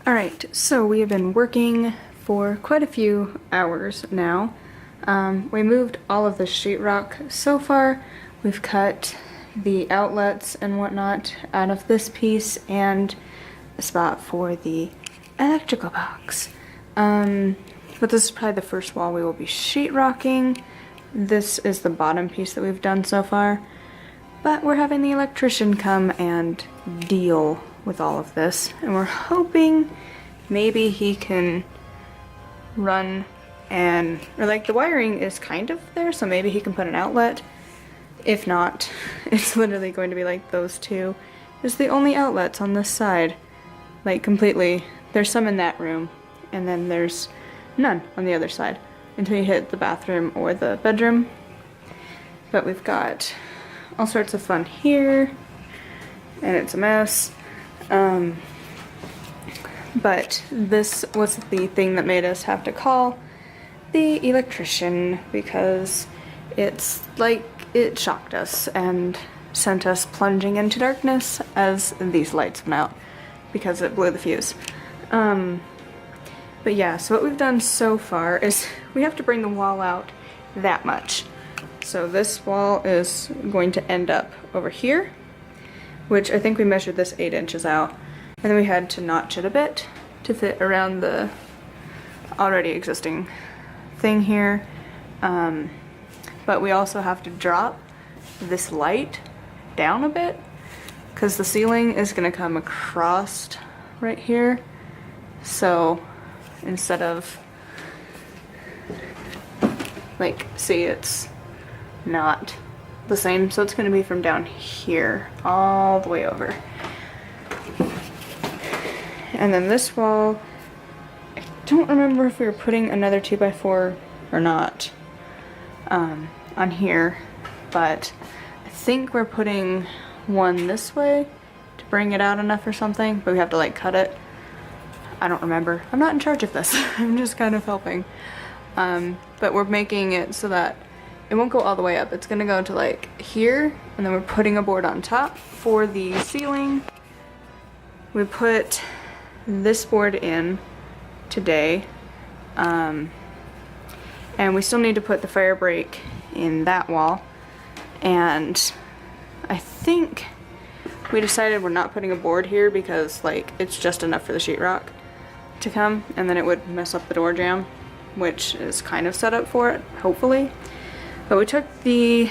Alright, so we have been working for quite a few hours now. We moved all of the sheetrock so far. We've cut the outlets and whatnot out of this piece and a spot for the electrical box. But this is probably the first wall we will be sheetrocking. This is the bottom piece that we've done so far. But we're having the electrician come and deal with all of this, and we're hoping maybe he can run or like the wiring is kind of there, so maybe he can put an outlet. If not, it's literally going to be like those two is the only outlets on this side, like completely. There's some in that room and then there's none on the other side until you hit the bathroom or the bedroom. But we've got all sorts of fun here and it's a mess. But this was the thing that made us have to call the electrician because it's like it shocked us and sent us plunging into darkness as these lights went out because it blew the fuse. But yeah, so what we've done so far is we have to bring the wall out that much. So this wall is going to end up over here, which I think we measured this 8 inches out. And then we had to notch it a bit to fit around the already existing thing here. But we also have to drop this light down a bit because the ceiling is going to come across right here. So instead of, like, see, it's not the same, so it's going to be from down here all the way over. And then this wall, I don't remember if we were putting another 2x4 or not on here, but I think we're putting one this way to bring it out enough or something, but we have to like cut it. I don't remember. I'm not in charge of this. I'm just kind of helping. But we're making it so that it won't go all the way up. It's gonna go to like here, and then we're putting a board on top for the ceiling. We put this board in today, and we still need to put the fire break in that wall, and I think we decided we're not putting a board here because like it's just enough for the sheetrock to come, and then it would mess up the door jamb, which is kind of set up for it, hopefully. But we took the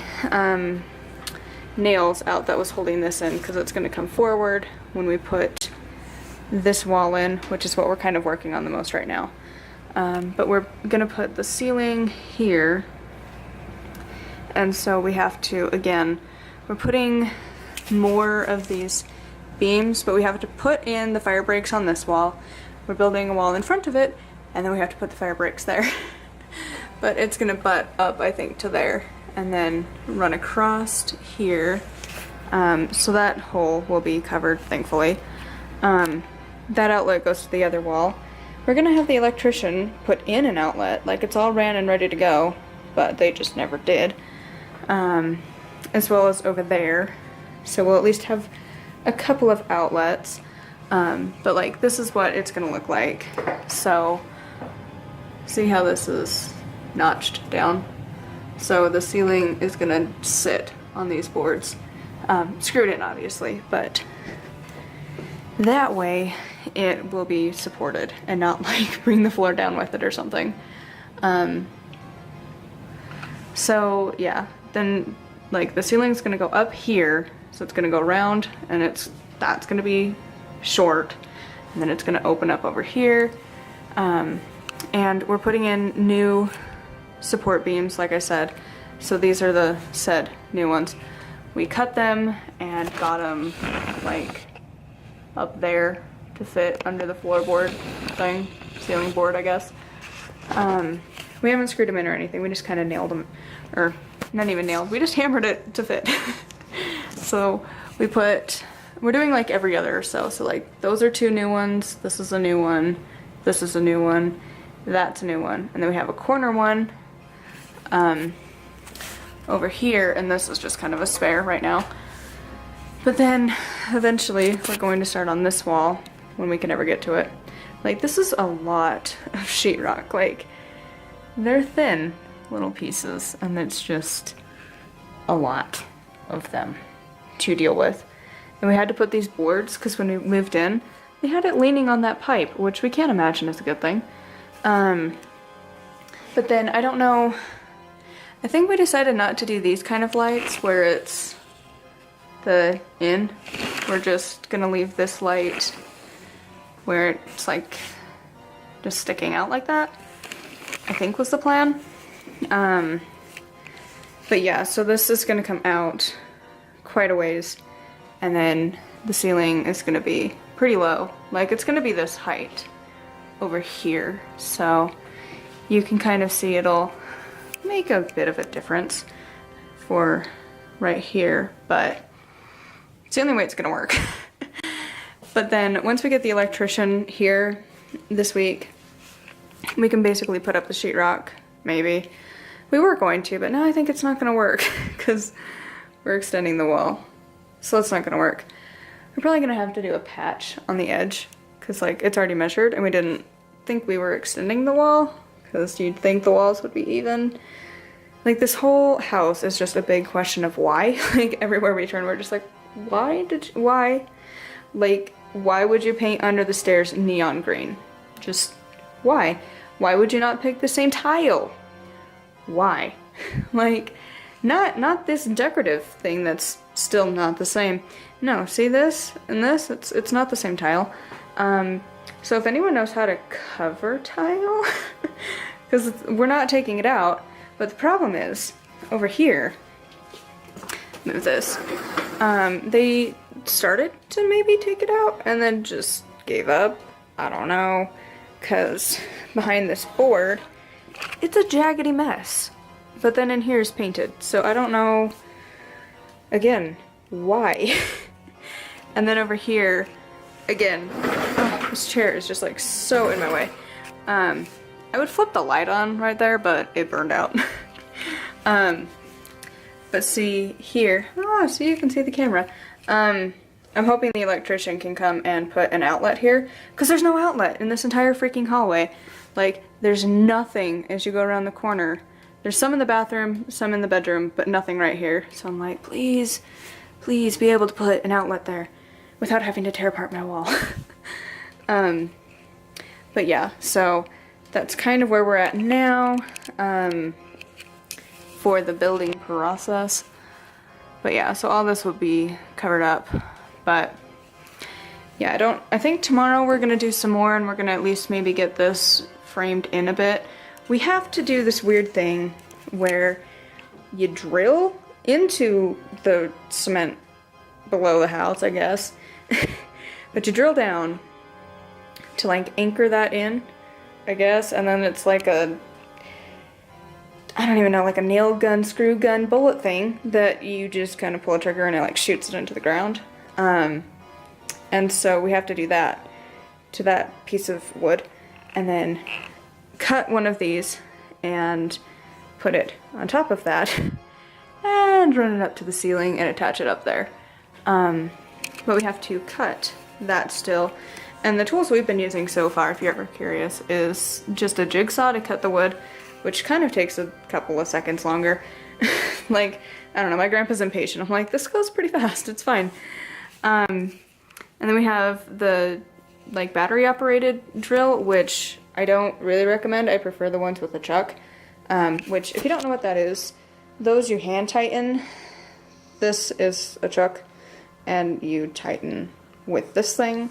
nails out that was holding this in because it's going to come forward when we put this wall in, which is what we're kind of working on the most right now. But we're going to put the ceiling here, and so we have to, again, we're putting more of these beams, but we have to put in the fire breaks on this wall. We're building a wall in front of it, and then we have to put the fire breaks there. But it's gonna butt up, I think, to there, and then run across here. So that hole will be covered, thankfully. That outlet goes to the other wall. We're gonna have the electrician put in an outlet, like it's all ran and ready to go, but they just never did. As well as over there. So we'll at least have a couple of outlets. But like this is what it's gonna look like. So see how this is notched down? So the ceiling is gonna sit on these boards. Screwed in obviously, but that way it will be supported and not like bring the floor down with it or something. So yeah, then like the ceiling's gonna go up here, so it's gonna go around, and that's gonna be short, and then it's gonna open up over here. And we're putting in new support beams, like I said. So these are the said new ones. We cut them and got them like up there to fit under the floorboard thing, ceiling board, I guess. We haven't screwed them in or anything. We just kind of nailed them, or not even nailed. We just hammered it to fit. So we're doing like every other or so. So like those are 2 new ones. This is a new one. This is a new one. That's a new one. And then we have a corner one over here, and this is just kind of a spare right now. But then eventually we're going to start on this wall when we can ever get to it. Like, this is a lot of sheetrock. Like, they're thin little pieces, and it's just a lot of them to deal with. And we had to put these boards, because when we moved in, they had it leaning on that pipe, which we can't imagine is a good thing. But then, I don't know, I think we decided not to do these kind of lights where it's the in. We're just gonna leave this light where it's like just sticking out like that, I think was the plan. But yeah, so this is gonna come out quite a ways, and then the ceiling is gonna be pretty low. Like, it's gonna be this height over here, so you can kind of see it'll make a bit of a difference for right here, but it's the only way it's gonna work. But then once we get the electrician here this week, we can basically put up the sheetrock, maybe. We were going to, but now I think it's not gonna work because we're extending the wall. So it's not gonna work. We're probably gonna have to do a patch on the edge because like it's already measured and we didn't think we were extending the wall because you'd think the walls would be even. Like, this whole house is just a big question of why. Like, everywhere we turn, we're just like, why? Like, why would you paint under the stairs neon green? Just, why? Why would you not pick the same tile? Why? Like, not this decorative thing that's still not the same. No, see this and this? It's not the same tile. So if anyone knows how to cover tile, because we're not taking it out, but the problem is, over here, move this, they started to maybe take it out and then just gave up. I don't know, because behind this board, it's a jaggedy mess. But then in here is painted, so I don't know, again, why? And then over here, again, oh, this chair is just like so in my way. I would flip the light on right there, but it burned out. But see here, oh, so you can see the camera. I'm hoping the electrician can come and put an outlet here, because there's no outlet in this entire freaking hallway. Like, there's nothing as you go around the corner. There's some in the bathroom, some in the bedroom, but nothing right here. So I'm like, please, please be able to put an outlet there without having to tear apart my wall. But yeah, so that's kind of where we're at now for the building process. But yeah, so all this will be covered up. But yeah, I think tomorrow we're gonna do some more and we're gonna at least maybe get this framed in a bit. We have to do this weird thing where you drill into the cement below the house, I guess. But you drill down to like anchor that in, I guess, and then it's like a, I don't even know, like a nail gun, screw gun, bullet thing that you just kind of pull a trigger and it like shoots it into the ground. And so we have to do that to that piece of wood and then cut one of these and put it on top of that and run it up to the ceiling and attach it up there. But we have to cut that still. And the tools we've been using so far, if you're ever curious, is just a jigsaw to cut the wood, which kind of takes a couple of seconds longer. Like, I don't know, my grandpa's impatient. I'm like, this goes pretty fast, it's fine. And then we have the like battery operated drill, which I don't really recommend. I prefer the ones with a chuck, which if you don't know what that is, those you hand tighten. This is a chuck and you tighten with this thing,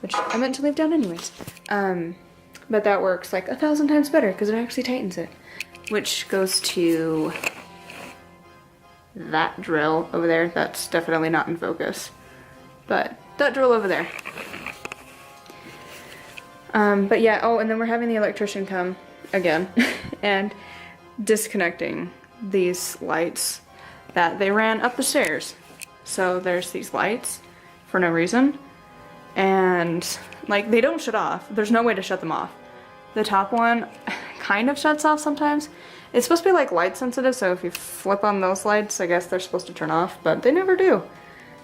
which I meant to leave down anyways. But that works like 1,000 times better because it actually tightens it, which goes to that drill over there. That's definitely not in focus, but that drill over there. But yeah, oh, and then we're having the electrician come again and disconnecting these lights that they ran up the stairs. So there's these lights for no reason, and like they don't shut off. There's no way to shut them off. The top one kind of shuts off sometimes. It's supposed to be like light sensitive, so if you flip on those lights, I guess they're supposed to turn off, but they never do.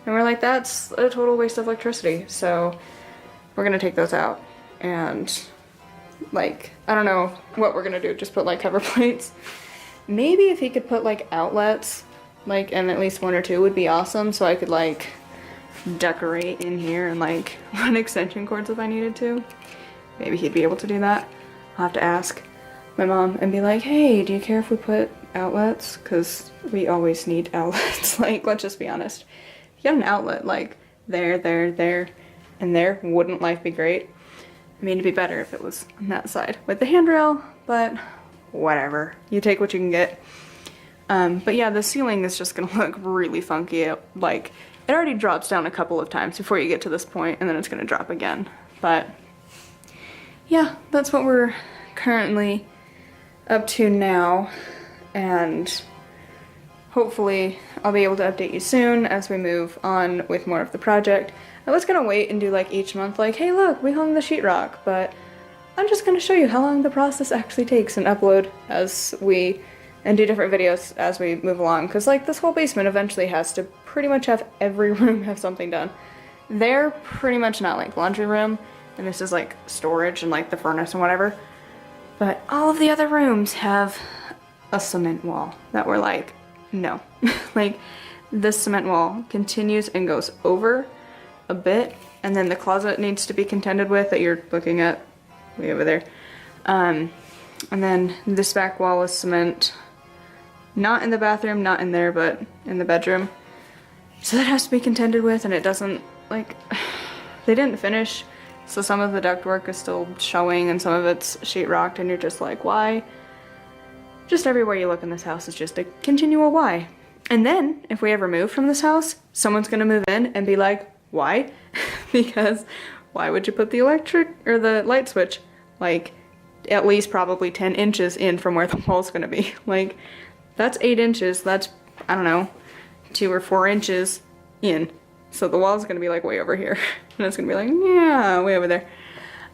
And we're like, that's a total waste of electricity, so we're gonna take those out. and like, I don't know what we're gonna do, just put like cover plates. Maybe if he could put like outlets, like, and at least one or two would be awesome, so I could like decorate in here and like run extension cords if I needed to. Maybe he'd be able to do that. I'll have to ask my mom and be like, hey, do you care if we put outlets? Because we always need outlets. Like, let's just be honest. If you got an outlet like there, and there, wouldn't life be great? I mean, it'd be better if it was on that side with the handrail, but whatever. You take what you can get. But yeah, the ceiling is just gonna look really funky. It already drops down a couple of times before you get to this point, and then it's gonna drop again. But yeah, that's what we're currently up to now, and hopefully I'll be able to update you soon as we move on with more of the project. I was gonna wait and do like each month, like, hey look, we hung the sheetrock, but I'm just gonna show you how long the process actually takes and upload and do different videos as we move along, because like this whole basement eventually has to pretty much have every room have something done. They're pretty much not like laundry room, and this is like storage and like the furnace and whatever, but all of the other rooms have a cement wall that we're like, no. Like, this cement wall continues and goes over a bit, and then the closet needs to be contended with that you're looking at way over there. And then this back wall is cement. Not in the bathroom, not in there, but in the bedroom. So that has to be contended with, and it doesn't, like, they didn't finish, so some of the ductwork is still showing and some of it's sheetrocked, and you're just like, why? Just everywhere you look in this house is just a continual why. And then, if we ever move from this house, someone's gonna move in and be like, why? Because why would you put the electric or the light switch like at least probably 10 inches in from where the wall's gonna be? Like, that's 8 inches, that's, I don't know, 2 or 4 inches in. So the wall's gonna be like way over here. And it's gonna be like, yeah, way over there.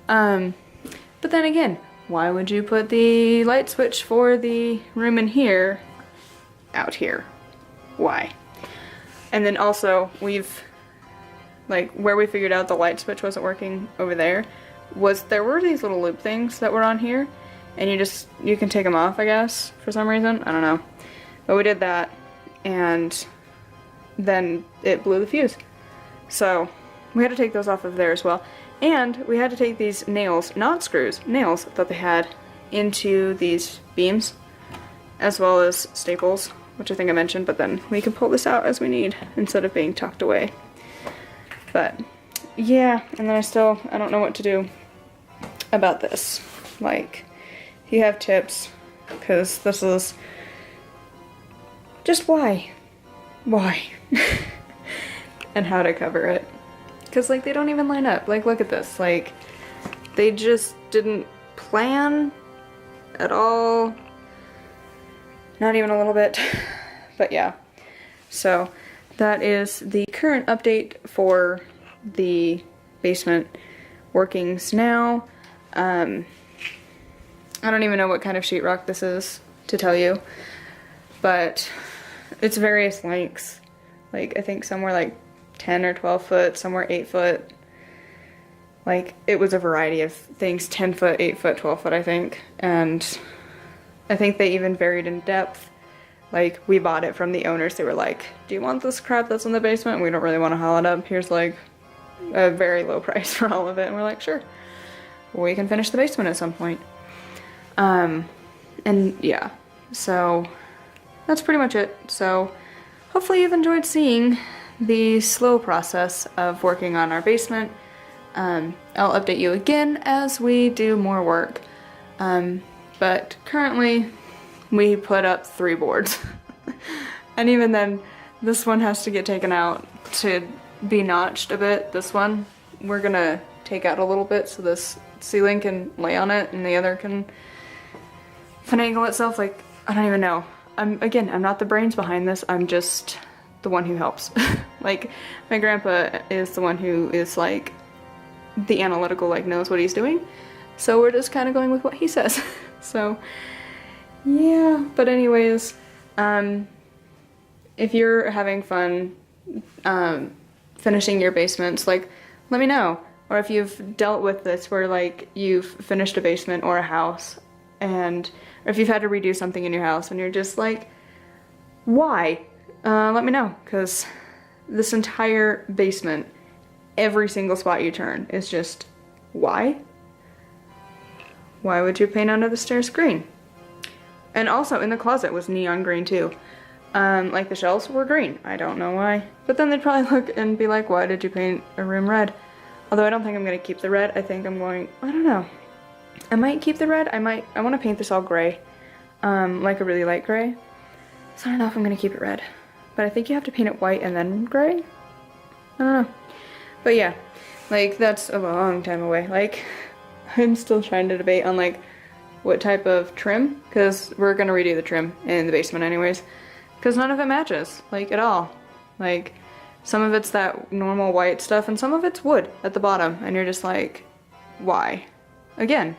But then again, why would you put the light switch for the room in here out here? Why? And then also, like, where we figured out the light switch wasn't working over there there were these little loop things that were on here, and you can take them off, I guess, for some reason. I don't know. But we did that, and then it blew the fuse. So we had to take those off of there as well. And we had to take these nails, not screws, nails that they had into these beams, as well as staples, which I think I mentioned, but then we can pull this out as we need instead of being tucked away. But yeah, and then I don't know what to do about this. Like, if you have tips, because this is just why? And how to cover it. Because, like, they don't even line up. Like, look at this. Like, they just didn't plan at all. Not even a little bit. But yeah. So, that is the current update for the basement workings now. I don't even know what kind of sheetrock this is, to tell you. But it's various lengths. Like, I think somewhere like 10 or 12 foot, somewhere 8 foot. Like, it was a variety of things, 10 foot, 8 foot, 12 foot, I think. And I think they even varied in depth. Like, we bought it from the owners. They were like, do you want this crap that's in the basement? We don't really want to haul it up. Here's like a very low price for all of it. And we're like, sure, we can finish the basement at some point. And yeah, so that's pretty much it. So hopefully you've enjoyed seeing the slow process of working on our basement. I'll update you again as we do more work. But currently we put up 3 boards. And even then, this one has to get taken out to be notched a bit. This one, we're gonna take out a little bit so this ceiling can lay on it and the other can finagle itself. Like, I don't even know. I'm not the brains behind this. I'm just the one who helps. Like, my grandpa is the one who is like the analytical, like, knows what he's doing. So we're just kind of going with what he says. So yeah, but anyways, if you're having fun finishing your basements, like, let me know. or if you've dealt with this where like you've finished a basement or a house, and or if you've had to redo something in your house and you're just like, why? Let me know, because this entire basement, every single spot you turn is just, why? Why would you paint under the stairs green? And also in the closet was neon green too. Like the shelves were green. I don't know why. But then they'd probably look and be like, why did you paint a room red? Although I don't think I'm gonna keep the red. I think I'm going, I don't know. I might keep the red. I wanna paint this all gray. Like a really light gray. So I don't know if I'm gonna keep it red. But I think you have to paint it white and then gray? I don't know. But yeah, like that's a long time away. Like, I'm still trying to debate on like what type of trim, because we're gonna redo the trim in the basement anyways, because none of it matches, like at all. Like, some of it's that normal white stuff and some of it's wood at the bottom, and you're just like, why? Again,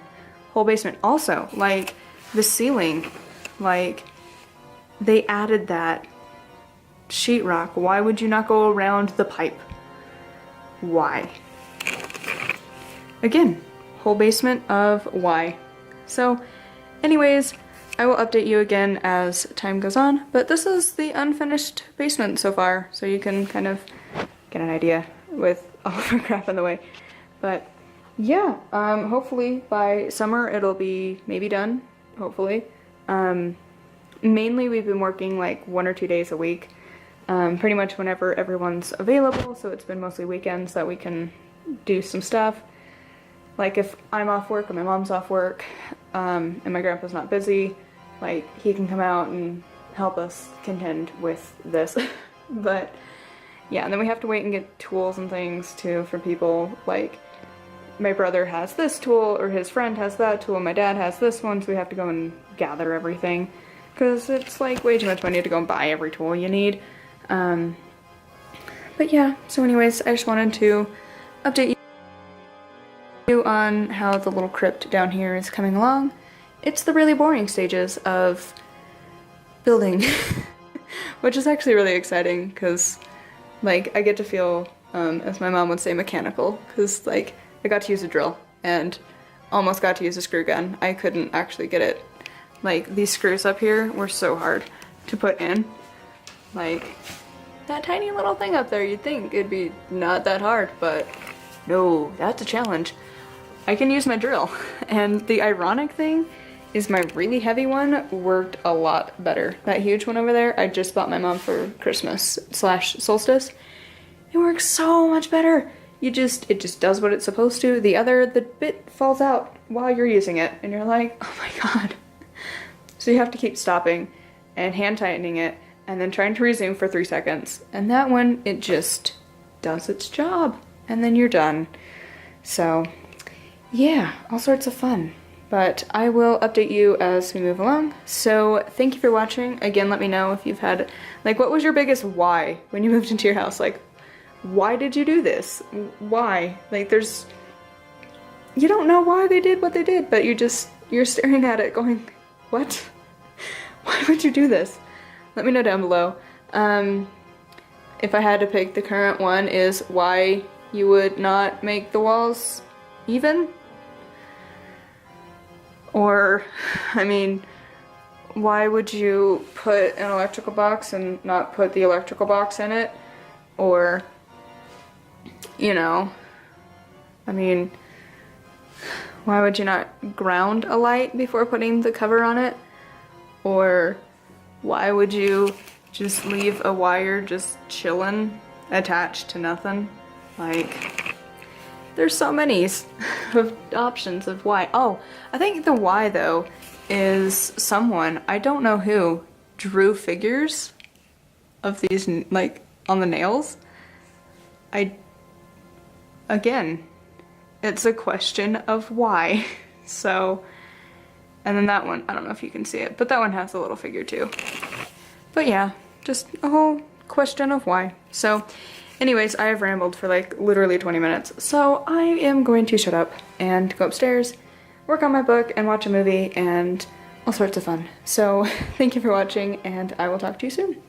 whole basement. Also, like, the ceiling, like, they added that sheetrock. Why would you not go around the pipe? Why? Again, whole basement of why. So anyways, I will update you again as time goes on, but this is the unfinished basement so far, so you can kind of get an idea with all of our crap in the way. But yeah, hopefully by summer it'll be maybe done, hopefully. Mainly we've been working like 1 or 2 days a week, pretty much whenever everyone's available, so it's been mostly weekends that we can do some stuff. Like if I'm off work or my mom's off work, and my grandpa's not busy, like he can come out and help us contend with this. But yeah, and then we have to wait and get tools and things too for people. Like my brother has this tool, or his friend has that tool, and my dad has this one, so we have to go and gather everything, because it's like way too much money to go and buy every tool you need. But yeah, so anyways, I just wanted to update you on how the little crypt down here is coming along. It's the really boring stages of building, which is actually really exciting, because like I get to feel, as my mom would say, mechanical, because like I got to use a drill and almost got to use a screw gun. I couldn't actually get it. Like these screws up here were so hard to put in. Like that tiny little thing up there, you'd think it'd be not that hard, but no, that's a challenge. I can use my drill, and the ironic thing is my really heavy one worked a lot better. That huge one over there, I just bought my mom for Christmas / solstice. It works so much better. It just does what it's supposed to. The bit falls out while you're using it, and you're like, oh my god. So you have to keep stopping and hand tightening it, and then trying to resume for 3 seconds. And that one, it just does its job, and then you're done. So yeah, all sorts of fun. But I will update you as we move along. So thank you for watching. Again, let me know if you've had, like, what was your biggest why when you moved into your house? Like, why did you do this? Why? Like, you don't know why they did what they did, but you're staring at it going, what? Why would you do this? Let me know down below. If I had to pick, the current one is why you would not make the walls even. Or, I mean, why would you put an electrical box and not put the electrical box in it? Or, you know, I mean, why would you not ground a light before putting the cover on it? Or why would you just leave a wire just chillin' attached to nothing? Like, there's so many of options of why. Oh, I think the why though is someone, I don't know who, drew figures of these like on the nails. Again, it's a question of why. So, and then that one, I don't know if you can see it, but that one has a little figure too. But yeah, just a whole question of why. So anyways, I have rambled for like literally 20 minutes, so I am going to shut up and go upstairs, work on my book, and watch a movie, and all sorts of fun. So thank you for watching, and I will talk to you soon.